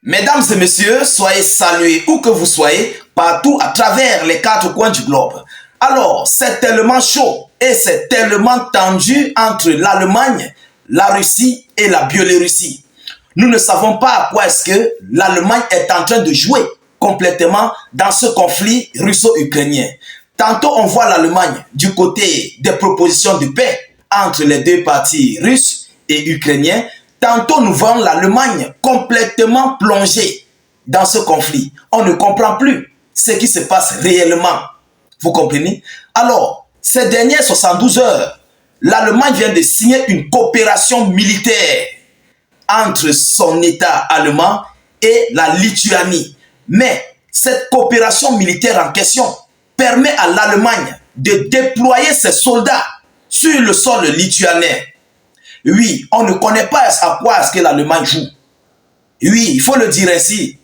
Mesdames et messieurs, soyez salués où que vous soyez, partout à travers les quatre coins du globe. Alors, c'est tellement chaud et c'est tellement tendu entre l'Allemagne, la Russie et la Biélorussie. Nous ne savons pas à quoi est-ce que l'Allemagne est en train de jouer complètement dans ce conflit russo-ukrainien. Tantôt, on voit l'Allemagne du côté des propositions de paix entre les deux parties russes et ukrainiens. Tantôt, nous voyons l'Allemagne complètement plongée dans ce conflit. On ne comprend plus ce qui se passe réellement. Vous comprenez? Alors, ces dernières 72 heures, l'Allemagne vient de signer une coopération militaire entre son État allemand et la Lituanie. Mais cette coopération militaire en question permet à l'Allemagne de déployer ses soldats sur le sol lituanien. Oui, on ne connaît pas à quoi est-ce que l'Allemagne joue. Oui, il faut le dire ainsi.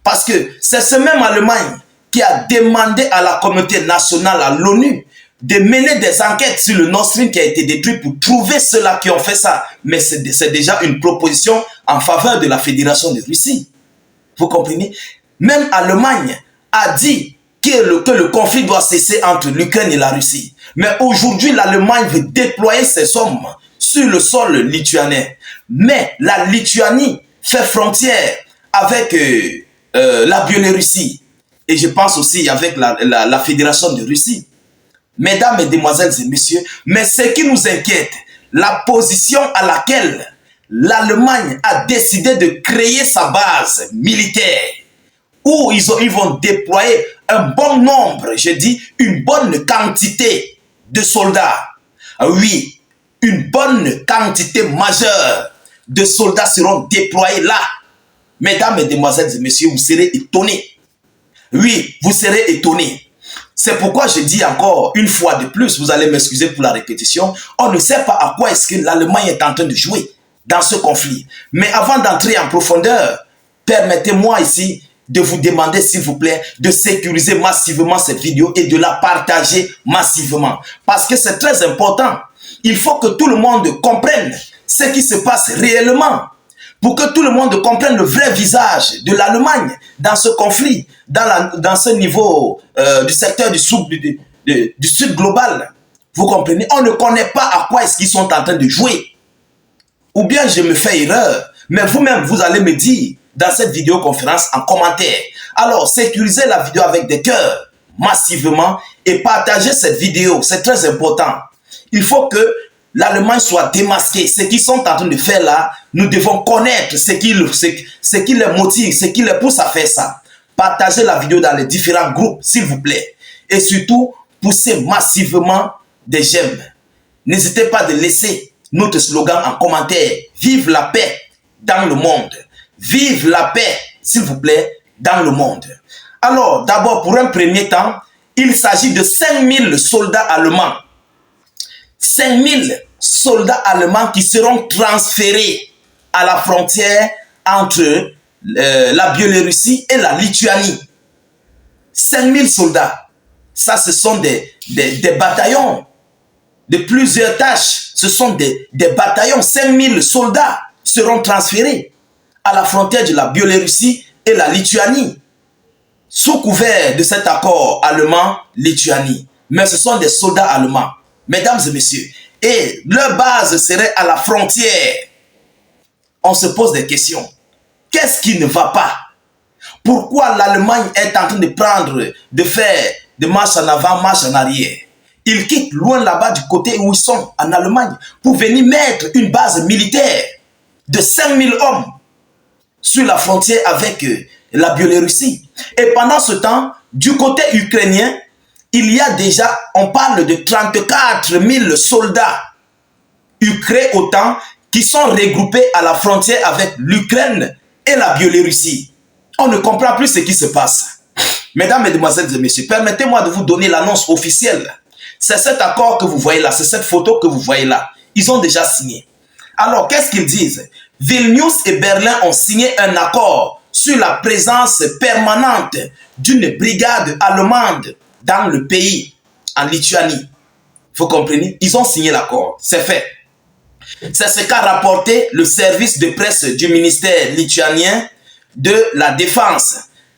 Parce que c'est ce même Allemagne qui a demandé à la communauté nationale, à l'ONU, de mener des enquêtes sur le Nord Stream qui a été détruit pour trouver ceux-là qui ont fait ça. Mais c'est déjà une proposition en faveur de la Fédération de Russie. Vous comprenez? Même l'Allemagne a dit que le conflit doit cesser entre l'Ukraine et la Russie. Mais aujourd'hui, l'Allemagne veut déployer ses hommes sur le sol lituanien. Mais la Lituanie fait frontière avec la Biélorussie. Et je pense aussi avec la Fédération de Russie. Mesdames, mesdemoiselles et messieurs, mais ce qui nous inquiète, la position à laquelle l'Allemagne a décidé de créer sa base militaire, où ils vont déployer un bon nombre, je dis une bonne quantité de soldats. Oui, une bonne quantité majeure de soldats seront déployés là. Mesdames, mesdemoiselles et messieurs, vous serez étonnés. Oui, vous serez étonnés. C'est pourquoi je dis encore une fois de plus, vous allez m'excuser pour la répétition, on ne sait pas à quoi est-ce que l'Allemagne est en train de jouer dans ce conflit. Mais avant d'entrer en profondeur, permettez-moi ici de vous demander, s'il vous plaît, de sécuriser massivement cette vidéo et de la partager massivement. Parce que c'est très important. Il faut que tout le monde comprenne ce qui se passe réellement. Pour que tout le monde comprenne le vrai visage de l'Allemagne dans ce conflit, dans ce niveau du secteur du sud global. Vous comprenez? On ne connaît pas à quoi est-ce qu'ils sont en train de jouer. Ou bien je me fais erreur, mais vous-même, vous allez me dire dans cette vidéoconférence en commentaire. Alors, sécurisez la vidéo avec des cœurs massivement et partagez cette vidéo. C'est très important. Il faut que l'Allemagne soit démasquée. Ce qu'ils sont en train de faire là, nous devons connaître ce qui les motive, ce qui les pousse à faire ça. Partagez la vidéo dans les différents groupes, s'il vous plaît. Et surtout, poussez massivement des j'aime. N'hésitez pas de laisser notre slogan en commentaire. Vive la paix dans le monde. Vive la paix, s'il vous plaît, dans le monde. Alors, d'abord, pour un premier temps, il s'agit de 5000 soldats allemands. 5000 soldats allemands qui seront transférés à la frontière entre la Biélorussie et la Lituanie. 5000 soldats. Ça, ce sont des bataillons de plusieurs tâches. Ce sont des bataillons. 5000 soldats seront transférés à la frontière de la Biélorussie et la Lituanie. Sous couvert de cet accord allemand-Lituanie. Mais ce sont des soldats allemands. Mesdames et messieurs, et leur base serait à la frontière. On se pose des questions. Qu'est-ce qui ne va pas? Pourquoi l'Allemagne est en train de faire de marche en avant, marche en arrière? Ils quittent loin là-bas du côté où ils sont, en Allemagne, pour venir mettre une base militaire de 5000 hommes sur la frontière avec la Biélorussie. Et pendant ce temps, du côté ukrainien, il y a déjà, on parle de 34 000 soldats ukrainiens autant qui sont regroupés à la frontière avec l'Ukraine et la Biélorussie. On ne comprend plus ce qui se passe. Mesdames, mesdemoiselles et messieurs, permettez-moi de vous donner l'annonce officielle. C'est cet accord que vous voyez là, c'est cette photo que vous voyez là. Ils ont déjà signé. Alors, qu'est-ce qu'ils disent? Vilnius et Berlin ont signé un accord sur la présence permanente d'une brigade allemande dans le pays, en Lituanie. Vous comprenez? Ils ont signé l'accord. C'est fait. C'est ce qu'a rapporté le service de presse du ministère lituanien de la défense.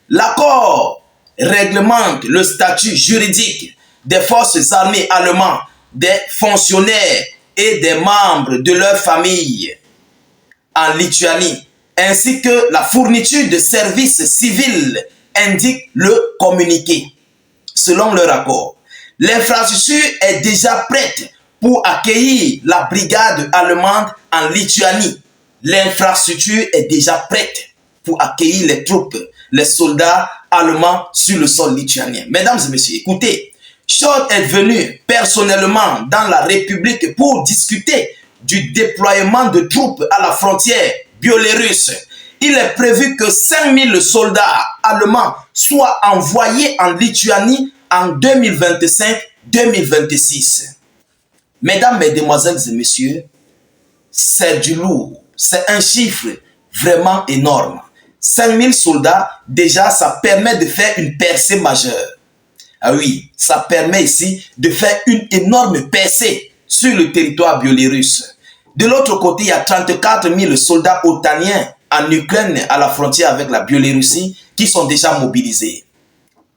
L'accord réglemente le statut juridique des forces armées allemandes, des fonctionnaires et des membres de leur famille en Lituanie, ainsi que la fourniture de services civils, indique le communiqué. Selon leur accord, l'infrastructure est déjà prête pour accueillir la brigade allemande en Lituanie. L'infrastructure est déjà prête pour accueillir les troupes, les soldats allemands sur le sol lituanien. Mesdames et messieurs, écoutez, Scholz est venu personnellement dans la République pour discuter du déploiement de troupes à la frontière biélorusse. Il est prévu que 5000 soldats allemands soient envoyés en Lituanie en 2025-2026. Mesdames, mesdemoiselles et messieurs, c'est du lourd. C'est un chiffre vraiment énorme. 5000 soldats, déjà, ça permet de faire une percée majeure. Ah oui, ça permet ici de faire une énorme percée sur le territoire biélorusse. De l'autre côté, il y a 34 000 soldats otaniens en Ukraine, à la frontière avec la Biélorussie, qui sont déjà mobilisés.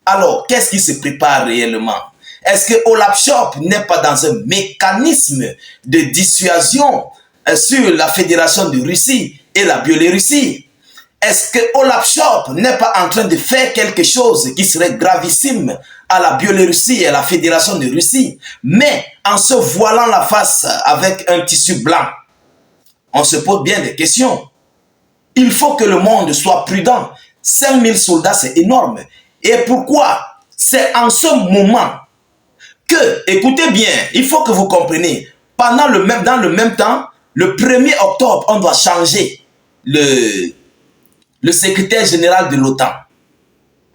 Alors, qu'est-ce qui se prépare réellement? Est-ce que Olaf Scholz n'est pas dans un mécanisme de dissuasion sur la Fédération de Russie et la Biélorussie? Est-ce que Olaf Scholz n'est pas en train de faire quelque chose qui serait gravissime à la Biélorussie et à la Fédération de Russie, mais en se voilant la face avec un tissu blanc? On se pose bien des questions. Il faut que le monde soit prudent. 5000 soldats, c'est énorme. Et pourquoi? C'est en ce moment que, écoutez bien, il faut que vous compreniez, dans le même temps, le 1er octobre, on doit changer le secrétaire général de l'OTAN.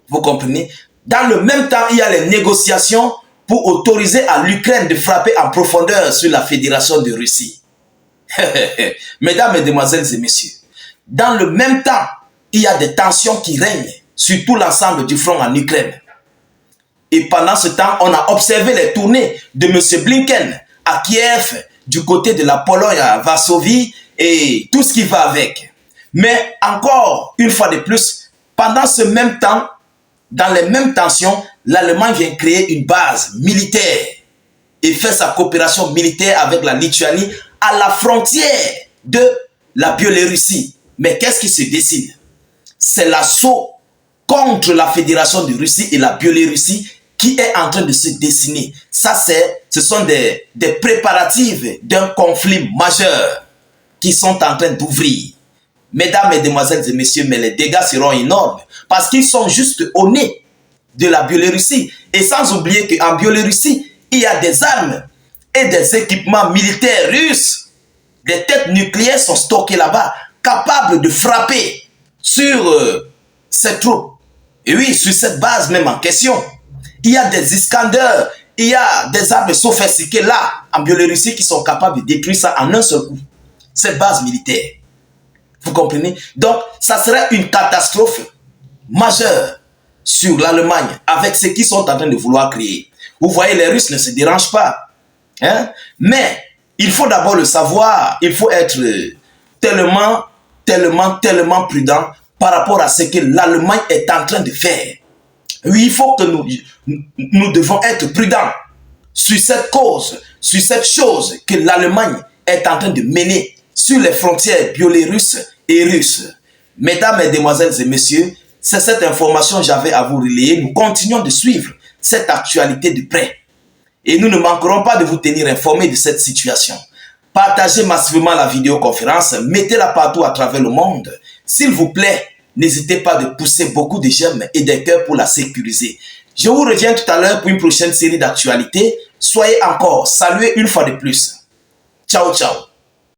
Vous comprenez? Dans le même temps, il y a les négociations pour autoriser à l'Ukraine de frapper en profondeur sur la Fédération de Russie. Mesdames, mesdemoiselles et messieurs, dans le même temps, il y a des tensions qui règnent sur tout l'ensemble du front en Ukraine. Et pendant ce temps, on a observé les tournées de M. Blinken à Kiev, du côté de la Pologne à Varsovie et tout ce qui va avec. Mais encore une fois de plus, pendant ce même temps, dans les mêmes tensions, l'Allemagne vient créer une base militaire et fait sa coopération militaire avec la Lituanie à la frontière de la Biélorussie. Mais qu'est-ce qui se dessine? C'est l'assaut contre la Fédération de Russie et la Biélorussie qui est en train de se dessiner. Ça, ce sont des préparatifs d'un conflit majeur qui sont en train d'ouvrir. Mesdames, mesdemoiselles et messieurs, mais les dégâts seront énormes parce qu'ils sont juste au nez de la Biélorussie. Et sans oublier qu'en Biélorussie, il y a des armes et des équipements militaires russes. Des têtes nucléaires sont stockées là-bas, capables de frapper sur ces troupes. Et oui, sur cette base même en question. Il y a des Iskander, il y a des armes sophistiquées là, en Biélorussie, qui sont capables de détruire ça en un seul coup. Cette base militaire. Vous comprenez? Donc, ça serait une catastrophe majeure sur l'Allemagne avec ce qu'ils sont en train de vouloir créer. Vous voyez, les Russes ne se dérangent pas. Hein? Mais, il faut d'abord le savoir, il faut être tellement prudent par rapport à ce que l'Allemagne est en train de faire. Oui, il faut que nous devons être prudents sur cette cause, sur cette chose que l'Allemagne est en train de mener sur les frontières biélorusses et russes. Mesdames, mesdemoiselles et messieurs, c'est cette information que j'avais à vous relayer. Nous continuons de suivre cette actualité de près. Et nous ne manquerons pas de vous tenir informés de cette situation. Partagez massivement la vidéoconférence, mettez-la partout à travers le monde. S'il vous plaît, n'hésitez pas de pousser beaucoup de j'aime et des cœurs pour la sécuriser. Je vous reviens tout à l'heure pour une prochaine série d'actualités. Soyez encore salués une fois de plus. Ciao, ciao.